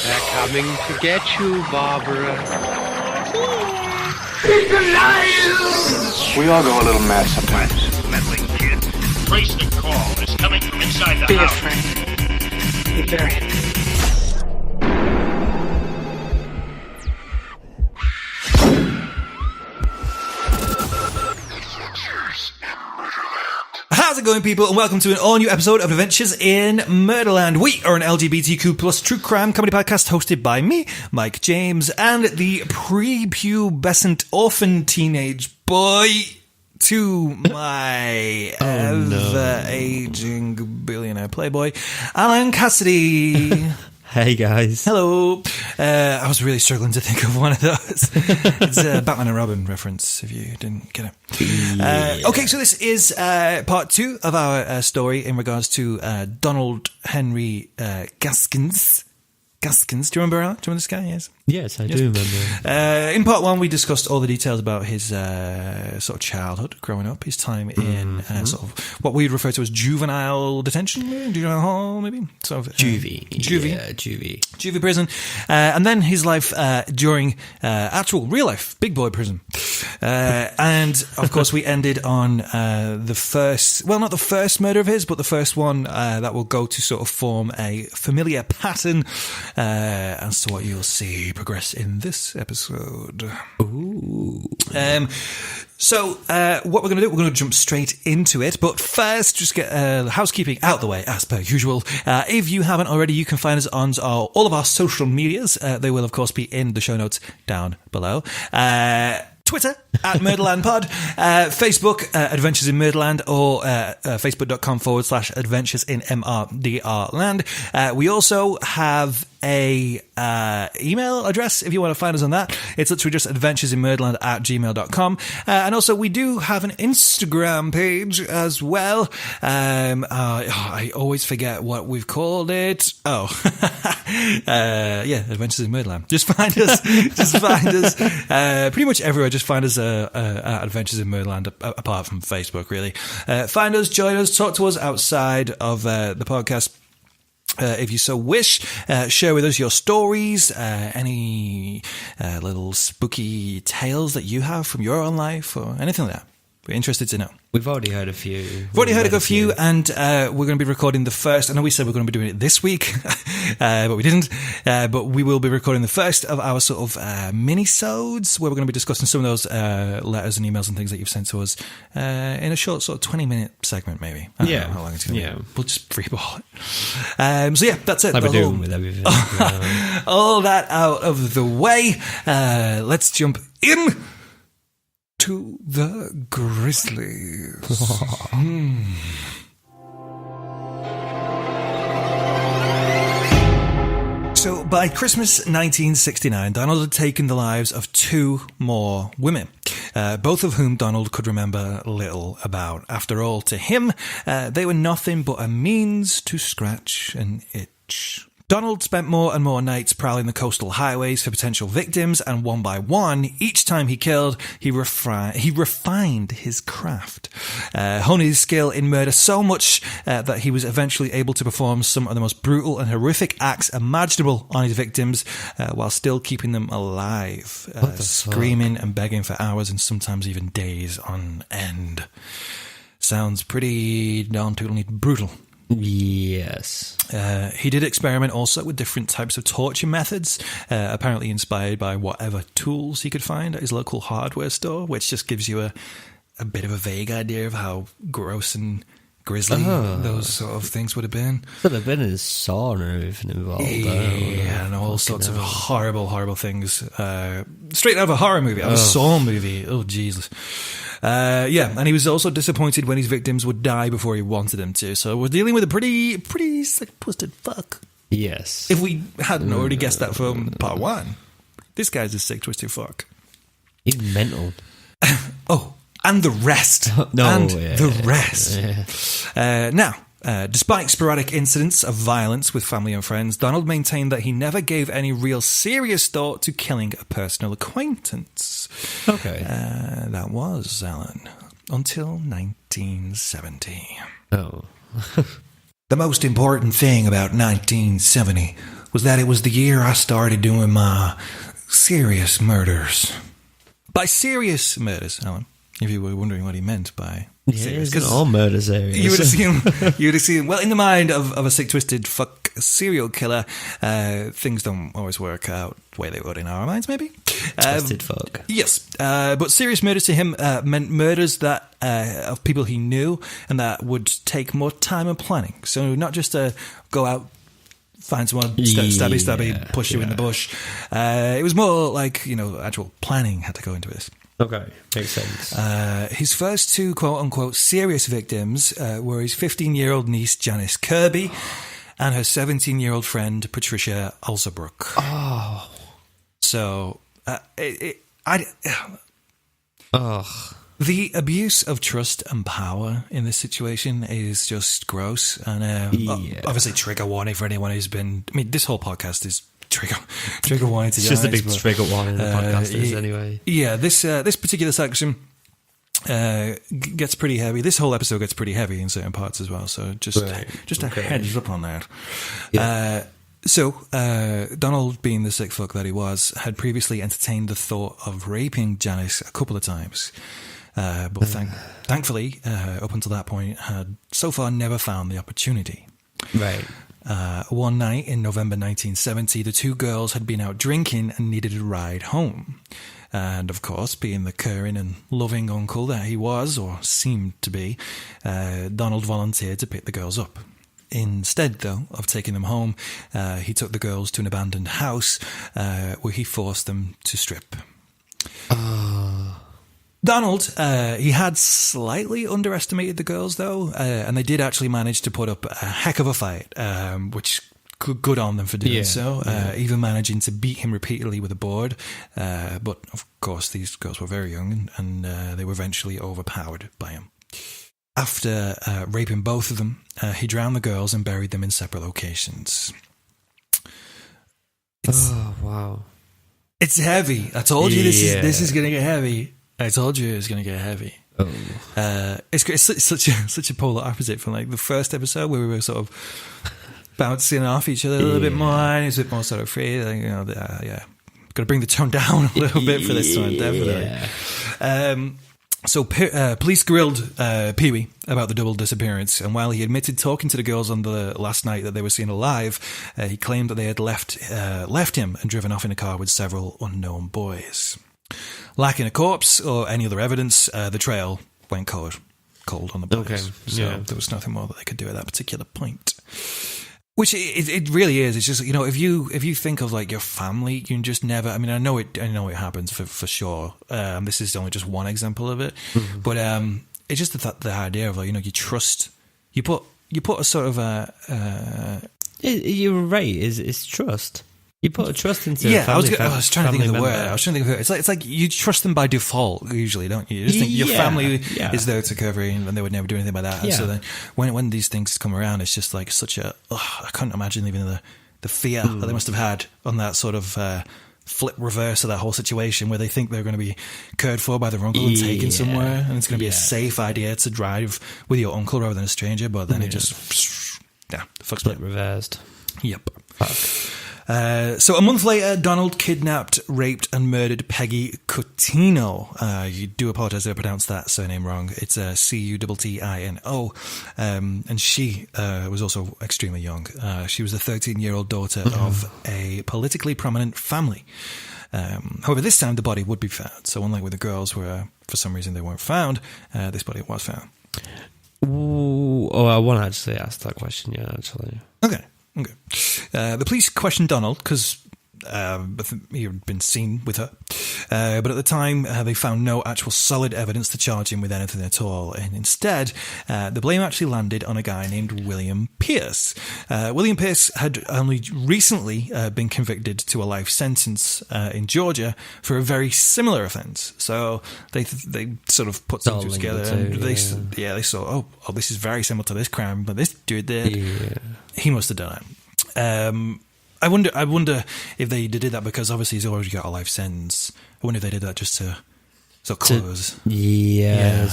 They're coming to get you, Barbara. He's alive! We all go a little mad sometimes. Meddling kid. Trace the call. It's coming from inside the Be house. afraid. Be very. How's it going, people, and welcome to an all-new episode of Adventures in Murderland. We are an LGBTQ plus true crime comedy podcast hosted by me, Mike James, and the prepubescent orphan teenage boy to my ever-aging billionaire playboy, Alan Cassidy. Hey guys. Hello. I was really struggling to think of one of those. It's a Batman and Robin reference, if you didn't get it. Okay, so this is part 2 of our story in regards to Donald Henry Gaskins. Gaskins, do you remember, Alan? Do you remember this guy? Yes, I do remember. In part 1, we discussed all the details about his sort of childhood, growing up, his time in sort of what we'd refer to as juvenile detention, juvenile hall, maybe? Sort of, Juvie. Yeah, Juvie. Juvie prison. And then his life during actual real life big boy prison. And of course we ended on the first, well, not the first murder of his, but the first one that will go to sort of form a familiar pattern as to what you'll see progress in this episode. Ooh. So what we're going to do, we're going to jump straight into it. But first, just get housekeeping out the way, as per usual. If you haven't already, you can find us on all of our social medias. They will, of course, be in the show notes down below. Twitter, at MurderlandPod, Facebook, Adventures in Murderland, or facebook.com/adventuresinmurderland. We also have a email address if you want to find us on that. It's literally just adventuresinmurderland@gmail.com. And also we do have an Instagram page as well. I always forget what we've called it. Yeah, Adventures in Murderland. Just find us. Pretty much everywhere. Just find us at Adventures in Murderland, apart from Facebook, really. Find us, join us, talk to us outside of the podcast. If you so wish, share with us your stories, any little spooky tales that you have from your own life, or anything like that. We're interested to know. We've already heard a few. We've already heard a few, and we're going to be recording the first. I know we said we're going to be doing it this week, but we didn't. But we will be recording the first of our sort of mini-sodes, where we're going to be discussing some of those letters and emails and things that you've sent to us in a short sort of 20-minute segment, maybe. I don't know how long it's going to be. We'll just freeball it. So yeah, that's it. Like we're doing with everything. All that out of the way. Let's jump in to the Grizzlies. So by Christmas 1969, Donald had taken the lives of 2 more women, both of whom Donald could remember little about. After all, to him, they were nothing but a means to scratch an itch. Donald spent more and more nights prowling the coastal highways for potential victims, and one by one, each time he killed, he refined his craft, honing his skill in murder so much that he was eventually able to perform some of the most brutal and horrific acts imaginable on his victims, while still keeping them alive, screaming and begging for hours and sometimes even days on end. Sounds pretty darn totally brutal. Yes. He did experiment also with different types of torture methods, apparently inspired by whatever tools he could find at his local hardware store, which just gives you a bit of a vague idea of how gross and grisly those sort of things would have been. But there've been a saw and everything involved. Yeah, and all sorts of horrible, horrible things. Straight out of a horror movie, out of a Saw movie. Oh, Jesus. Yeah, and he was also disappointed when his victims would die before he wanted them to. So we're dealing with a pretty sick-twisted fuck. Yes. If we hadn't already guessed that from part 1, this guy's a sick-twisted fuck. He's mental. And the rest. The rest. Yeah. Now, despite sporadic incidents of violence with family and friends, Donald maintained that he never gave any real serious thought to killing a personal acquaintance. Okay. That was, Alan, until 1970. Oh. The most important thing about 1970 was that it was the year I started doing my serious murders. By serious murders, Alan, if you were wondering what he meant by serious. Because all murders areas. You would assume, well, in the mind of a sick, twisted fuck serial killer, things don't always work out the way they would in our minds, maybe. Twisted fuck. Yes, but serious murders to him meant murders that of people he knew and that would take more time and planning. So not just to go out, find someone, stabby, push you in the bush. It was more like, actual planning had to go into this. Okay, makes sense. His first two quote-unquote serious victims were his 15-year-old niece, Janice Kirby, and her 17-year-old friend, Patricia Alsabrook. Oh. So, the abuse of trust and power in this situation is just gross. And obviously, trigger warning for anyone who's been... I mean, this whole podcast is trigger warning to you. It's just a big trigger warning the podcast is anyway. Yeah, this particular section gets pretty heavy. This whole episode gets pretty heavy in certain parts as well. So just a heads up on that. Yeah. Donald, being the sick fuck that he was, had previously entertained the thought of raping Janice a couple of times. But thankfully, up until that point, had so far never found the opportunity. Right. One night in November 1970, the two girls had been out drinking and needed a ride home. And of course, being the caring and loving uncle that he was, or seemed to be, Donald volunteered to pick the girls up. Instead, though, of taking them home, he took the girls to an abandoned house where he forced them to strip. Donald, he had slightly underestimated the girls, though, and they did actually manage to put up a heck of a fight, which good on them for doing so, even managing to beat him repeatedly with a board. But, of course, these girls were very young, and they were eventually overpowered by him. After raping both of them, he drowned the girls and buried them in separate locations. Oh, wow. It's heavy. I told you this is going to get heavy. I told you it was going to get heavy. Oh. It's such a polar opposite from like the first episode where we were sort of bouncing off each other a little bit more, and it's a bit more sort of free. Like, got to bring the tone down a little bit for this one, definitely. Yeah. So police grilled Pee-wee about the double disappearance, and while he admitted talking to the girls on the last night that they were seen alive, he claimed that they had left him and driven off in a car with several unknown boys. Lacking a corpse or any other evidence, the trail went cold on the boys. Okay. So there was nothing more that they could do at that particular point. Which it really is. It's just, if you think of like your family, you can just never. I mean, I know it happens for sure. This is only just one example of it, but it's just the idea of like you trust. You put a sort of You're right. It's trust. You put a trust into I was trying to think of the word. I was trying to think of it. It's like you trust them by default, usually, don't you? You just think your family is there to cover you, and they would never do anything by that. Yeah. So then, when these things come around, it's just like such a. I couldn't imagine even the fear that they must have had on that sort of flip reverse of that whole situation, where they think they're going to be cared for by their uncle and taken somewhere, and it's going to be a safe idea to drive with your uncle rather than a stranger. But then it just fucks flip reversed. Yep. Fuck. So a month later, Donald kidnapped, raped, and murdered Peggy Cutino. You do apologise if I pronounced that surname wrong. It's Cuttino. And she was also extremely young. She was the 13-year-old daughter of a politically prominent family. However, this time the body would be found. So unlike with the girls, where for some reason they weren't found, this body was found. Ooh, I want to actually ask that question, actually. Okay. The police questioned Donald because he had been seen with her, but at the time they found no actual solid evidence to charge him with anything at all, and instead the blame actually landed on a guy named William Pierce. William Pierce had only recently been convicted to a life sentence in Georgia for a very similar offence, so they sort of put something together, and they saw, oh, this is very similar to this crime, but this dude did. Yeah. He must have done it. I wonder if they did that because obviously he's already got a life sentence. I wonder if they did that just to close.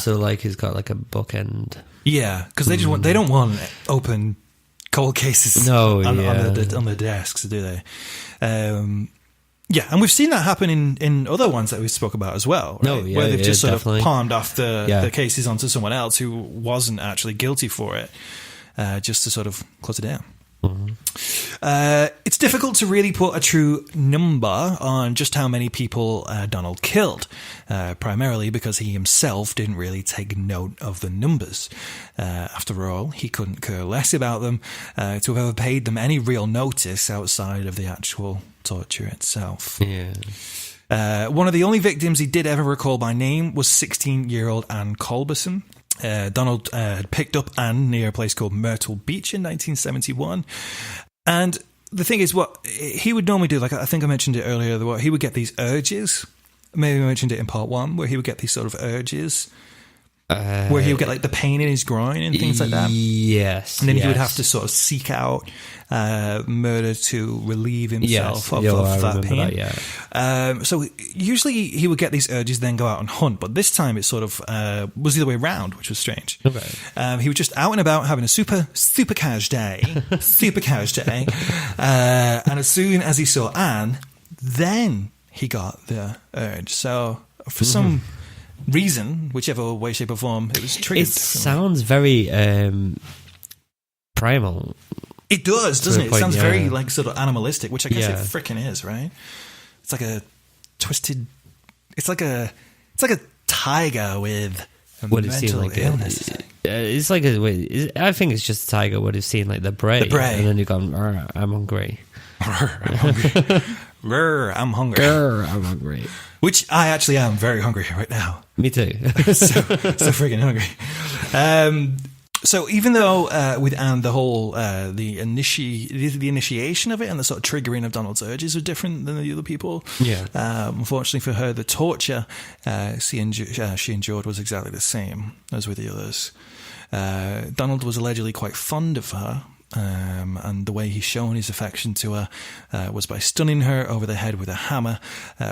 So like he's got like a bookend. Yeah, because they don't want open cold cases No, on yeah. the desks, do they? Yeah, and we've seen that happen in other ones that we spoke about as well, right? No, yeah, where they've just sort definitely. of palmed off the cases onto someone else who wasn't actually guilty for it, just to sort of close it down. It's difficult to really put a true number on just how many people Donald killed, primarily because he himself didn't really take note of the numbers. After all, he couldn't care less about them to have ever paid them any real notice outside of the actual torture itself. Yeah. One of the only victims he did ever recall by name was 16-year-old Ann Culberson. Donald had picked up Anne near a place called Myrtle Beach in 1971. And the thing is, what he would normally do, like I think I mentioned it earlier, what he would get these urges. Maybe I mentioned it in part one, where he would get these sort of urges. Where he would get like the pain in his groin and things like that. Yes. And then he would have to sort of seek out murder to relieve himself of that pain. So usually he would get these urges, then go out and hunt. But this time it sort of was the other way around, which was strange. Okay. He was just out and about having a super cash day. Super cash day. And as soon as he saw Anne, then he got the urge. So for some reason, whichever way, shape or form, it was triggered. It sounds very primal. It does, doesn't it? It point, sounds yeah. very like sort of animalistic, which I guess Yeah. it freaking is, right? It's like a twisted. It's like a tiger with Would have seen mental like illness. it's like I think it's just a tiger would have seen like the prey, and then you've gone, I'm hungry. I'm hungry. I'm hungry. I'm hungry. Which I actually am very hungry right now. Me too. so freaking hungry. So even though with Anne the whole the initiation of it and the sort of triggering of Donald's urges are different than the other people, unfortunately for her, the torture she endured was exactly the same as with the others. Donald was allegedly quite fond of her. And the way he's shown his affection to her was by stunning her over the head with a hammer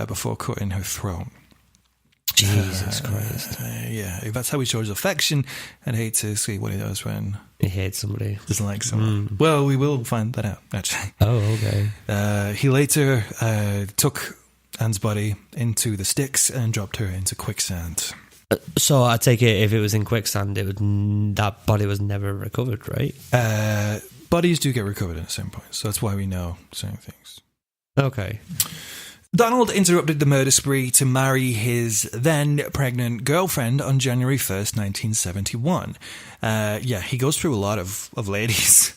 before cutting her throat. Jesus Christ. Yeah, if that's how he showed his affection, I'd hate to see what he does when He hates somebody. doesn't like someone. Well, we will find that out, actually. Oh, okay. He later took Anne's body into the sticks and dropped her into quicksand. So I take it if it was in quicksand, that body was never recovered, right? Bodies do get recovered at some point, so that's why we know certain things. Okay. Donald interrupted the murder spree to marry his then pregnant girlfriend on January 1st, 1971. He goes through a lot of ladies.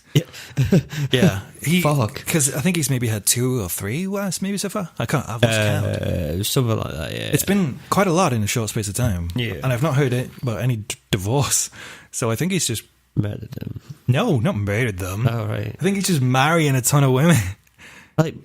Yeah. Fuck. Because I think he's maybe had 2 or 3 wives maybe so far. I've lost count. Something like that, yeah. It's been quite a lot in a short space of time. Yeah. And I've not heard it about any divorce. So I think he's just... Murdered him. No, not murdered them. Oh, right. I think he's just marrying a ton of women. Like,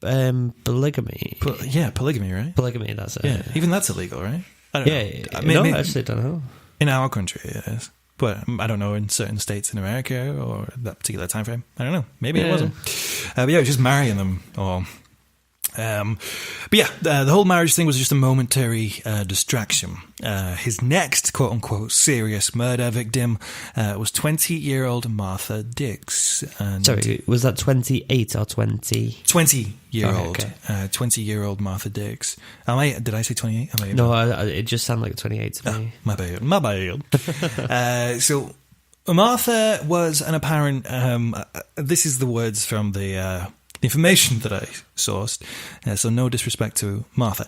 polygamy. Polygamy, right? Polygamy, that's it. Yeah, even that's illegal, right? I don't know. Yeah. Maybe, I actually don't know. in our country, it is. But I don't know in certain states in America or that particular time frame. I don't know. Maybe it wasn't. But yeah, just marrying them. The whole marriage thing was just a momentary distraction. His next quote-unquote serious murder victim was 20-year-old Martha Diggs. And Sorry, was that 28 or 20? 20-year-old. Okay. 20-year-old Martha Diggs. Did I say 28? No, it just sounded like 28 to me. My bad. So Martha was an apparent... this is the words from the information that I sourced, so no disrespect to Martha.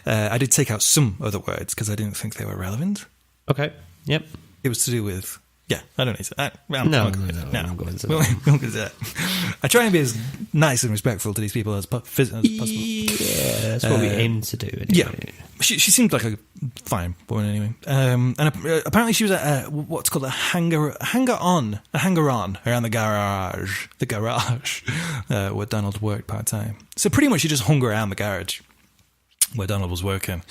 I did take out some other words because I didn't think they were relevant. Okay, yep. It was to do with... Yeah, I don't need to... I'm not going to that. We won't go into that. I try and be as nice and respectful to these people as possible. Yeah, that's what we aim to do. Anyway. Yeah, she seemed like a fine woman anyway. And apparently she was at what's called a hanger-on around the garage. Where Donald worked part-time. So pretty much she just hung around the garage where Donald was working.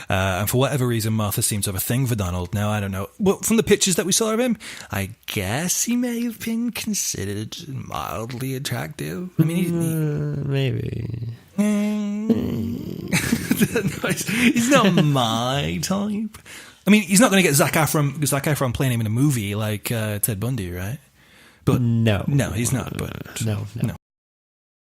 And for whatever reason, Martha seemed to have a thing for Donald. Now, I don't know. Well, from the pictures that we saw of him, I guess he may have been considered mildly attractive. I mean, maybe. He's not my type. I mean, he's not going to get Zac Efron playing him in a movie like Ted Bundy, right? But no, he's not. But no.